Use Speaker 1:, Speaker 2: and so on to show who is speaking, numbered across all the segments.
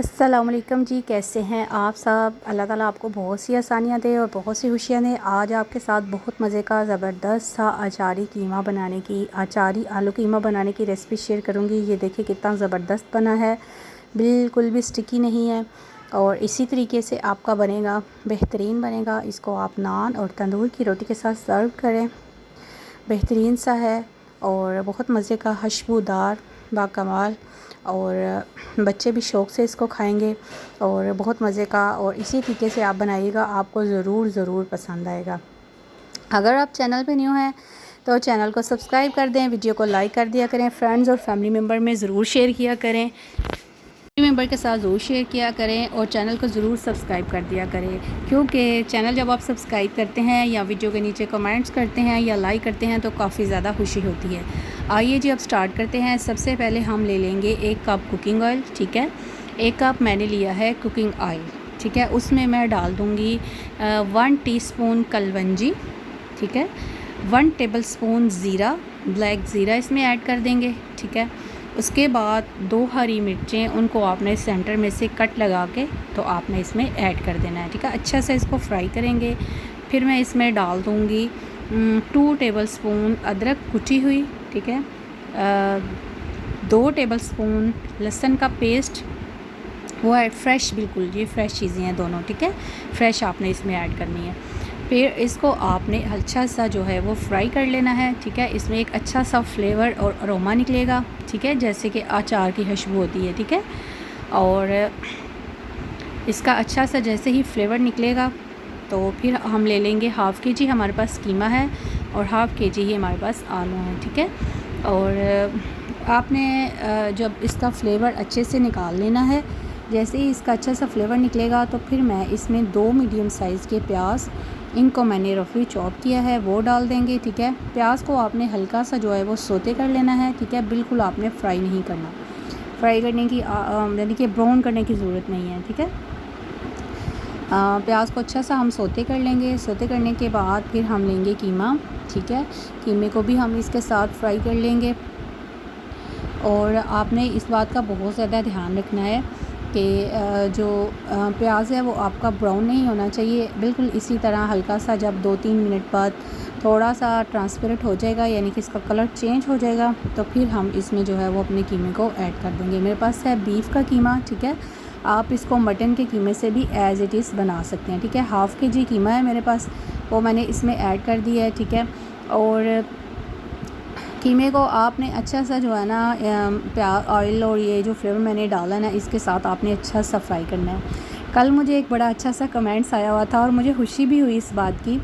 Speaker 1: अस्सलामुअलैकुम जी, कैसे हैं आप सब। अल्लाह ताला आपको बहुत सी आसानियाँ दे और बहुत सी खुशियाँ दे। आज आपके साथ बहुत मज़े का ज़बरदस्त सा अचारी आलू कीमा बनाने की रेसिपी शेयर करूँगी। ये देखिए कितना ज़बरदस्त बना है, बिल्कुल भी स्टिकी नहीं है और इसी तरीके से आपका बनेगा, बेहतरीन बनेगा। इसको आप नान और तंदूर की रोटी के साथ सर्व करें, बेहतरीन सा है और बहुत मज़े का, खुशबूदार, बाकमाल और बच्चे भी शौक़ से इसको खाएंगे और बहुत मज़े का। और इसी तरीके से आप बनाइएगा, आपको ज़रूर पसंद आएगा। अगर आप चैनल पे न्यू हैं तो चैनल को सब्सक्राइब कर दें, वीडियो को लाइक कर दिया करें, फ्रेंड्स और फैमिली मेम्बर में ज़रूर शेयर किया करें, मेंबर के साथ ज़रूर शेयर किया करें और चैनल को ज़रूर सब्सक्राइब कर दिया करें, क्योंकि चैनल जब आप सब्सक्राइब करते हैं या वीडियो के नीचे कमेंट्स करते हैं या लाइक करते हैं तो काफ़ी ज़्यादा खुशी होती है। आइए जी अब स्टार्ट करते हैं। सबसे पहले हम ले लेंगे 1 कप कुकिंग ऑयल, ठीक है। 1 कप मैंने लिया है कुकिंग ऑयल, ठीक है। उसमें मैं डाल दूँगी 1 टीस्पून कलवंजी, ठीक है। 1 टेबल स्पून ज़ीरा, ब्लैक ज़ीरा इसमें ऐड कर देंगे, ठीक है। उसके बाद 2 हरी मिर्चें, उनको आपने सेंटर में से कट लगा के तो आपने इसमें ऐड कर देना है, ठीक है। अच्छा से इसको फ्राई करेंगे। फिर मैं इसमें डाल दूँगी 2 टेबल स्पून अदरक कुटी हुई, ठीक है। 2 टेबल स्पून लहसुन का पेस्ट, वो है फ्रेश, बिल्कुल ये फ्रेश चीज़ें हैं दोनों, ठीक है। फ्रेश आपने इसमें ऐड करनी है। फिर इसको आपने अच्छा सा जो है वो फ्राई कर लेना है, ठीक है। इसमें एक अच्छा सा फ्लेवर और अरोमा निकलेगा, ठीक है, जैसे कि अचार की खुशबू होती है, ठीक है। और इसका अच्छा सा जैसे ही फ्लेवर निकलेगा तो फिर हम ले लेंगे हाफ़ के जी हमारे पास कीमा है और हाफ़ के जी ही हमारे पास आलू हैं, ठीक है। और आपने जब इसका फ्लेवर अच्छे से निकाल लेना है, जैसे ही इसका अच्छा सा फ्लेवर निकलेगा तो फिर मैं इसमें 2 मीडियम साइज़ के प्याज, इनको मैंने रफली चॉप किया है, वो डाल देंगे, ठीक है। प्याज को आपने हल्का सा जो है वो सोते कर लेना है, ठीक है। बिल्कुल आपने फ्राई नहीं करना, फ्राई करने की यानी कि ब्राउन करने की ज़रूरत नहीं है, ठीक है। प्याज को अच्छा सा हम सोते कर लेंगे। सोते करने के बाद फिर हम लेंगे कीमा, ठीक है। कीमे को भी हम इसके साथ फ्राई कर लेंगे और आपने इस बात का बहुत ज़्यादा ध्यान रखना है कि जो प्याज है वो आपका ब्राउन नहीं होना चाहिए, बिल्कुल इसी तरह हल्का सा जब 2-3 मिनट बाद थोड़ा सा ट्रांसपेरेंट हो जाएगा, यानी कि इसका कलर चेंज हो जाएगा, तो फिर हम इसमें जो है वो अपने कीमे को ऐड कर देंगे। मेरे पास है बीफ का कीमा, ठीक है। आप इसको मटन के कीमे से भी एज़ इट इज़ बना सकते हैं, ठीक है। हाफ़ के जी कीमा है मेरे पास, वो मैंने इसमें ऐड कर दिया है, ठीक है। और कीमे को आपने अच्छा सा जो है ना ऑयल और ये जो फ्लेवर मैंने डाला है ना, इसके साथ आपने अच्छा सा फ्राई करना है। कल मुझे एक बड़ा अच्छा सा कमेंट्स आया हुआ था और मुझे खुशी भी हुई इस बात की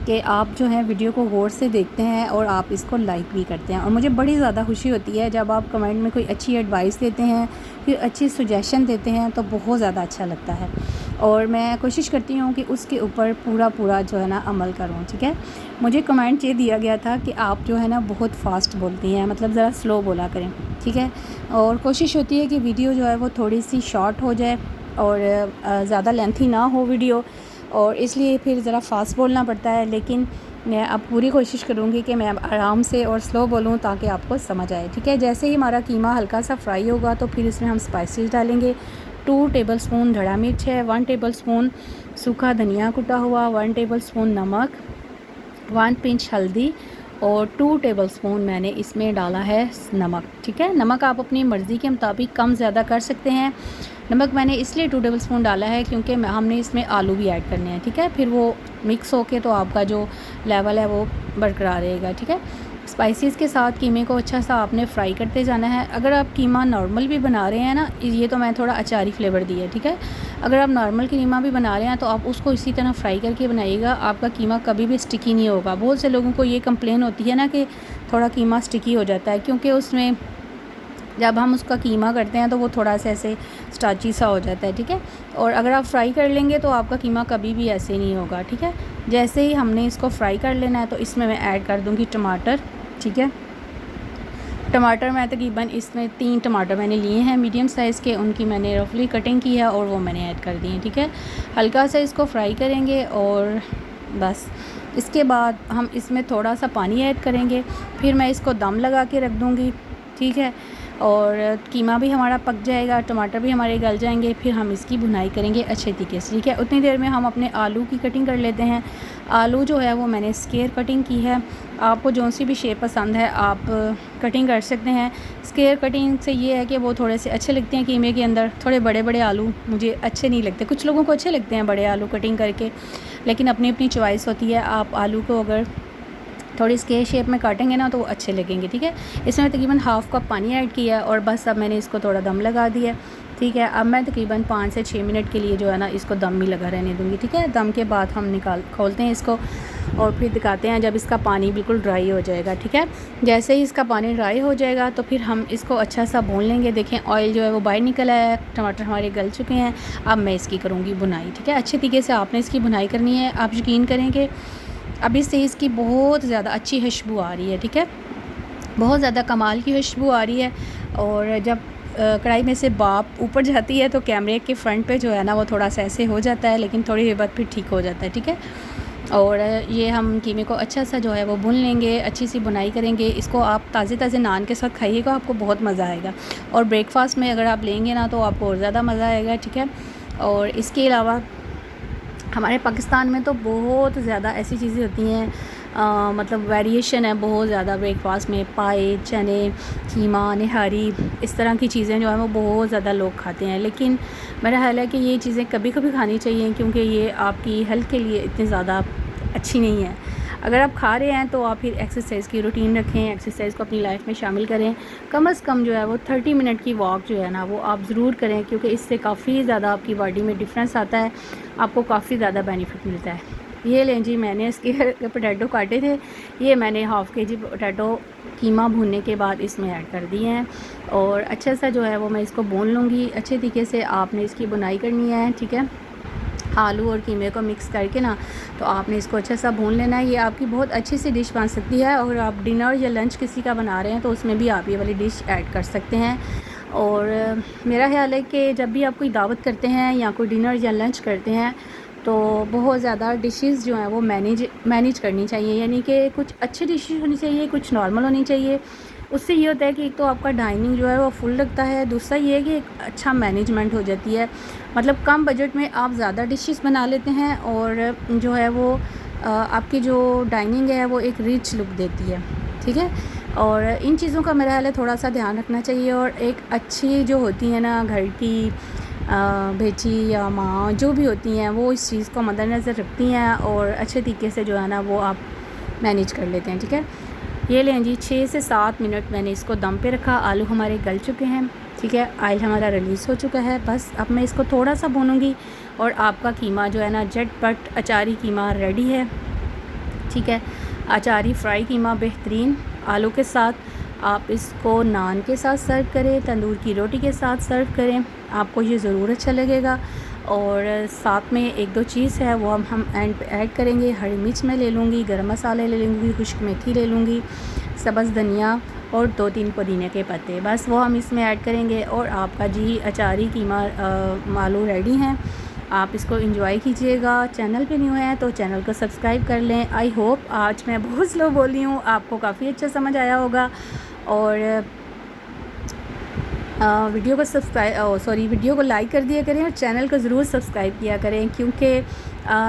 Speaker 1: कि आप जो है वीडियो को गौर से देखते हैं और आप इसको लाइक भी करते हैं। और मुझे बड़ी ज़्यादा खुशी होती है जब आप कमेंट में कोई अच्छी एडवाइस देते हैं, फिर अच्छी सजेशन देते हैं, तो बहुत ज़्यादा अच्छा लगता है और मैं कोशिश करती हूँ कि उसके ऊपर पूरा जो है ना अमल करूँ, ठीक है। मुझे कमेंट ये दिया गया था कि आप जो है ना बहुत फ़ास्ट बोलती हैं, मतलब ज़रा स्लो बोला करें, ठीक है। और कोशिश होती है कि वीडियो जो है वो थोड़ी सी शॉर्ट हो जाए और ज़्यादा लेंथी ना हो वीडियो, और इसलिए फिर ज़रा फास्ट बोलना पड़ता है। लेकिन मैं अब पूरी कोशिश करूँगी कि मैं आराम से और स्लो बोलूँ ताकि आपको समझ आए, ठीक है। जैसे ही हमारा कीमा हल्का सा फ्राई होगा तो फिर इसमें हम स्पाइसेस डालेंगे। 2 टेबल स्पून धड़ा मिर्च है, 1 टेबल स्पून सूखा धनिया कुटा हुआ, 1 टेबल स्पून नमक, 1 पिंच हल्दी और 2 टेबल स्पून मैंने इसमें डाला है नमक, ठीक है। नमक आप अपनी मर्ज़ी के मुताबिक कम ज़्यादा कर सकते हैं। नमक मैंने इसलिए 2 टेबल स्पून डाला है क्योंकि हमने इसमें आलू भी ऐड करने हैं, ठीक है। फिर वो मिक्स होके तो आपका जो लेवल है वो बरकरार रहेगा, ठीक है। स्पाइसेस के साथ कीमे को अच्छा सा आपने फ्राई करते जाना है। अगर आप कीमा नॉर्मल भी बना रहे हैं ना, ये तो मैं थोड़ा अचारी फ्लेवर दी है, ठीक है। अगर आप नॉर्मल कीमा भी बना रहे हैं तो आप उसको इसी तरह फ्राई करके बनाइएगा, आपका कीमा कभी भी स्टिकी नहीं होगा। बहुत से लोगों को ये कंप्लेन होती है ना कि थोड़ा कीमा स्टिकी हो जाता है, क्योंकि उसमें जब हम उसका कीमा करते हैं तो वो थोड़ा सा ऐसे स्टार्ची सा हो जाता है, ठीक है। और अगर आप फ्राई कर लेंगे तो आपका कीमा कभी भी ऐसे नहीं होगा, ठीक है। जैसे ही हमने इसको फ्राई कर लेना है तो इसमें मैं ऐड कर दूँगी टमाटर, ठीक है। टमाटर मैं तकरीबन इसमें 3 टमाटर मैंने लिए हैं मीडियम साइज़ के, उनकी मैंने रफली कटिंग की है और वो मैंने ऐड कर दी है, ठीक है। हल्का सा इसको फ्राई करेंगे और बस इसके बाद हम इसमें थोड़ा सा पानी ऐड करेंगे, फिर मैं इसको दम लगा के रख दूँगी, ठीक है। और कीमा भी हमारा पक जाएगा, टमाटर भी हमारे गल जाएंगे, फिर हम इसकी भुनाई करेंगे अच्छे तरीके से, ठीक है। उतनी देर में हम अपने आलू की कटिंग कर लेते हैं। आलू जो है वो मैंने स्क्वायर कटिंग की है, आपको जो सी भी शेप पसंद है आप कटिंग कर सकते हैं। स्क्वायर कटिंग से ये है कि वो थोड़े से अच्छे लगते हैं कीमे के अंदर। थोड़े बड़े बड़े आलू मुझे अच्छे नहीं लगते, कुछ लोगों को अच्छे लगते हैं बड़े आलू कटिंग करके, लेकिन अपनी अपनी चॉइस होती है। आप आलू को अगर थोड़ी स्क्वायर शेप में काटेंगे ना तो वो अच्छे लगेंगे, ठीक है। इसमें तकरीबन हाफ़ कप पानी ऐड किया है और बस अब मैंने इसको थोड़ा दम लगा दिया, ठीक है। अब मैं तकरीबन 5 से 6 मिनट के लिए जो है ना इसको दम में लगा रहने दूँगी, ठीक है। दम के बाद हम खोलते हैं इसको और फिर दिखाते हैं जब इसका पानी बिल्कुल ड्राई हो जाएगा, ठीक है। जैसे ही इसका पानी ड्राई हो जाएगा तो फिर हम इसको अच्छा सा भून लेंगे। देखें ऑयल जो है वो बाहर निकला है, टमाटर हमारे गल चुके हैं। अब मैं इसकी करूँगी भुनाई, ठीक है। अच्छे तरीके से आपने इसकी भुनाई करनी है। आप यकीन करें कि अभी से इसकी बहुत ज़्यादा अच्छी खुशबू आ रही है, ठीक है। बहुत ज़्यादा कमाल की खुशबू आ रही है। और जब कढ़ाई में से भाप ऊपर जाती है तो कैमरे के फ्रंट पे जो है ना वो थोड़ा सा ऐसे हो जाता है, लेकिन थोड़ी देर बाद फिर ठीक हो जाता है, ठीक है। और ये हम कीमे को अच्छा सा जो है वो भून लेंगे, अच्छी सी बुनाई करेंगे। इसको आप ताज़े ताज़े नान के साथ खाइएगा, आपको बहुत मज़ा आएगा। और ब्रेकफास्ट में अगर आप लेंगे ना तो आपको और ज़्यादा मज़ा आएगा, ठीक है। और इसके अलावा हमारे पाकिस्तान में तो बहुत ज़्यादा ऐसी चीज़ें होती हैं, मतलब वेरिएशन है बहुत ज़्यादा ब्रेकफास्ट में। पाए, चने, कीमा, निहारी, इस तरह की चीज़ें जो है वो बहुत ज़्यादा लोग खाते हैं, लेकिन मेरा ख्याल है कि ये चीज़ें कभी कभी खानी चाहिए, क्योंकि ये आपकी हेल्थ के लिए इतनी ज़्यादा अच्छी नहीं है। अगर आप खा रहे हैं तो आप फिर एक्सरसाइज की रूटीन रखें, एक्सरसाइज को अपनी लाइफ में शामिल करें। कम से कम जो है वो 30 मिनट की वॉक जो है ना वो आप ज़रूर करें, क्योंकि इससे काफ़ी ज़्यादा आपकी बॉडी में डिफरेंस आता है, आपको काफ़ी ज़्यादा बेनिफिट मिलता है। ये लें जी, मैंने इसके पोटैटो काटे थे, ये मैंने हाफ़ के जी पोटैटो कीमा भूनने के बाद इसमें ऐड कर दिए हैं और अच्छा सा जो है वो मैं इसको भून लूँगी। अच्छे तरीके से आपने इसकी बुनाई करनी है, ठीक है। आलू और कीमे को मिक्स करके ना तो आपने इसको अच्छा सा भून लेना है। ये आपकी बहुत अच्छी सी डिश बन सकती है। और आप डिनर या लंच किसी का बना रहे हैं तो उसमें भी आप ये वाली डिश ऐड कर सकते हैं। और मेरा ख्याल है कि जब भी आप कोई दावत करते हैं या कोई डिनर या लंच करते हैं तो बहुत ज़्यादा डिशेस जो हैं वो मैनेज करनी चाहिए, यानी कि कुछ अच्छी डिशेस होनी चाहिए, कुछ नॉर्मल होनी चाहिए। उससे ये होता है कि एक तो आपका डाइनिंग जो है वो फुल लगता है, दूसरा ये है कि एक अच्छा मैनेजमेंट हो जाती है। मतलब कम बजट में आप ज़्यादा डिशेस बना लेते हैं और जो है वो आपकी जो डाइनिंग है वो एक रिच लुक देती है, ठीक है। और इन चीज़ों का मेरा ख्याल है थोड़ा सा ध्यान रखना चाहिए। और एक अच्छी जो होती है ना घर की बेटी या माँ जो भी होती हैं वो इस चीज़ को मद्देनज़र रखती हैं और अच्छे तरीके से जो है ना वो आप मैनेज कर लेते हैं, ठीक है। ये लें जी, 6 से 7 मिनट मैंने इसको दम पे रखा। आलू हमारे गल चुके हैं, ठीक है। ऑयल हमारा रिलीज़ हो चुका है। बस अब मैं इसको थोड़ा सा भूनूंगी और आपका कीमा जो है ना झटपट अचारी कीमा रेडी है, ठीक है। अचारी फ्राई कीमा बेहतरीन आलू के साथ। आप इसको नान के साथ सर्व करें, तंदूर की रोटी के साथ सर्व करें, आपको ये ज़रूर अच्छा लगेगा। और साथ में एक दो चीज़ है वो हम एंड पे ऐड करेंगे। हरी मिर्च मैं ले लूँगी, गरम मसाले ले लूँगी, खुश्क मेथी ले लूँगी, सब्ज़ धनिया और 2-3 पुदीने के पत्ते, बस वो हम इसमें ऐड करेंगे। और आपका जी अचारी कीमा आलू रेडी हैं। आप इसको एंजॉय कीजिएगा। चैनल पे न्यू है तो चैनल को सब्सक्राइब कर लें। आई होप आज मैं बहुत स्लो बोली हूँ, आपको काफ़ी अच्छा समझ आया होगा। और वीडियो को लाइक कर दिया करें और चैनल को ज़रूर सब्सक्राइब किया करें, क्योंकि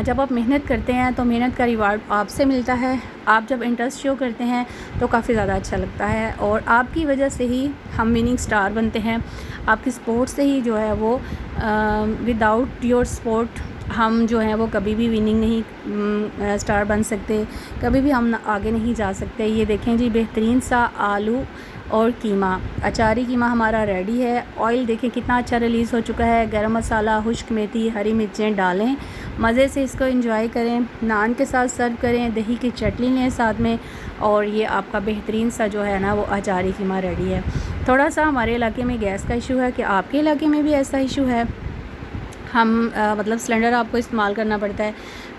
Speaker 1: जब आप मेहनत करते हैं तो मेहनत का रिवार्ड आपसे मिलता है। आप जब इंटरेस्ट शो करते हैं तो काफ़ी ज़्यादा अच्छा लगता है और आपकी वजह से ही हम विनिंग स्टार बनते हैं। आपकी सपोर्ट से ही जो है वो विदाउट योर सपोर्ट हम जो हैं वो कभी भी विनिंग नहीं स्टार बन सकते, कभी भी हम आगे नहीं जा सकते। ये देखें जी, बेहतरीन सा आलू और कीमा अचारी कीमा हमारा रेडी है। ऑयल देखें कितना अच्छा रिलीज़ हो चुका है। गरम मसाला, खुश्क मेथी, हरी मिर्चें डालें, मज़े से इसको एंजॉय करें। नान के साथ सर्व करें, दही की चटनी लें साथ में, और ये आपका बेहतरीन सा जो है ना वो अचारी कीमा रेडी है। थोड़ा सा हमारे इलाके में गैस का इशू है, कि आपके इलाके में भी ऐसा इशू है? हम मतलब सिलेंडर आपको इस्तेमाल करना पड़ता है।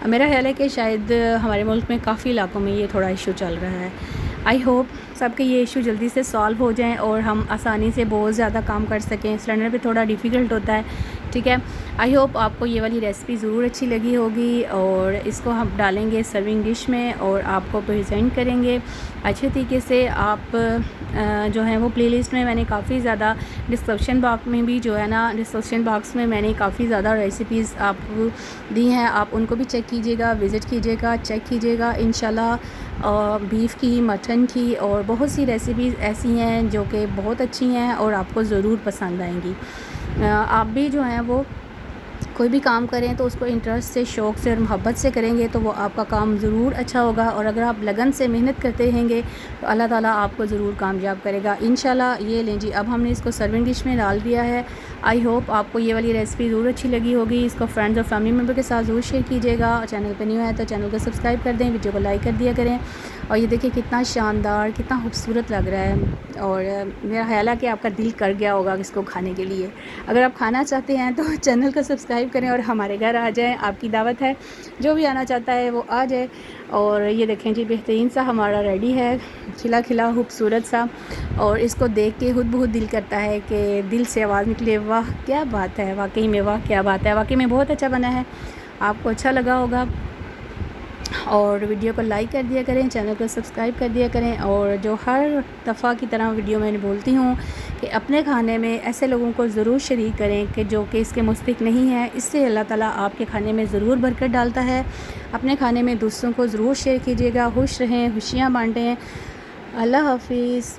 Speaker 1: मेरा ख्याल है कि शायद हमारे मुल्क में काफ़ी इलाकों में ये थोड़ा इशू चल रहा है। आई होप सबके ये इशू जल्दी से सॉल्व हो जाएं और हम आसानी से बहुत ज़्यादा काम कर सकें। सिलेंडर पे थोड़ा डिफ़िकल्ट होता है ठीक है। आई होप आपको ये वाली रेसिपी ज़रूर अच्छी लगी होगी और इसको हम डालेंगे सर्विंग डिश में और आपको प्रेजेंट करेंगे अच्छे तरीके से। आप जो है वो प्लेलिस्ट में मैंने काफ़ी ज़्यादा डिस्क्रिप्शन बॉक्स में भी जो है ना, डिस्क्रिप्शन बॉक्स में मैंने काफ़ी ज़्यादा रेसिपीज़ आपको दी हैं, आप उनको भी चेक कीजिएगा, विज़िट कीजिएगा, चेक कीजिएगा इंशाल्लाह। बीफ की, मटन की और बहुत सी रेसिपीज़ ऐसी हैं जो कि बहुत अच्छी हैं और आपको ज़रूर पसंद आएंगी। आप भी जो हैं वो कोई भी काम करें तो उसको इंटरेस्ट से, शौक़ से और मोहब्बत से करेंगे तो वो आपका काम ज़रूर अच्छा होगा। और अगर आप लगन से मेहनत करते रहेंगे तो अल्लाह ताला आपको ज़रूर कामयाब करेगा इंशाल्लाह। ये लें जी, अब हमने इसको सर्विंग डिश में डाल दिया है। आई होप आपको ये वाली रेसिपी ज़रूर अच्छी लगी होगी। इसको फ्रेंड्स और फैमिली मेम्बर के साथ ज़रूर शेयर कीजिएगा। चैनल पर न्यू है तो चैनल को सब्सक्राइब कर दें, वीडियो को लाइक कर दिया करें। और ये देखिए कितना शानदार, कितना खूबसूरत लग रहा है और मेरा ख्याल है कि आपका दिल कर गया होगा इसको खाने के लिए। अगर आप खाना चाहते हैं तो चैनल को सब्सक्राइब करें और हमारे घर आ जाएं, आपकी दावत है। जो भी आना चाहता है वो आ जाए। और ये देखें जी, बेहतरीन सा हमारा रेडी है, खिला खिला खूबसूरत सा। और इसको देख के खुद बहुत दिल करता है कि दिल से आवाज़ निकले, वाह क्या बात है, वाकई में वाह क्या बात है, वाकई में बहुत अच्छा बना है। आपको अच्छा लगा होगा और वीडियो को लाइक कर दिया करें, चैनल को सब्सक्राइब कर दिया करें। और जो हर दफ़ा की तरह वीडियो में बोलती हूँ कि अपने खाने में ऐसे लोगों को ज़रूर शरीक करें कि जो कि इसके मुस्तहिक़ नहीं है। इससे अल्लाह ताला आपके खाने में ज़रूर बरकत डालता है। अपने खाने में दूसरों को ज़रूर शेयर कीजिएगा। खुश रहें, खुशियाँ बाँटें। अल्लाह हाफ़िज़।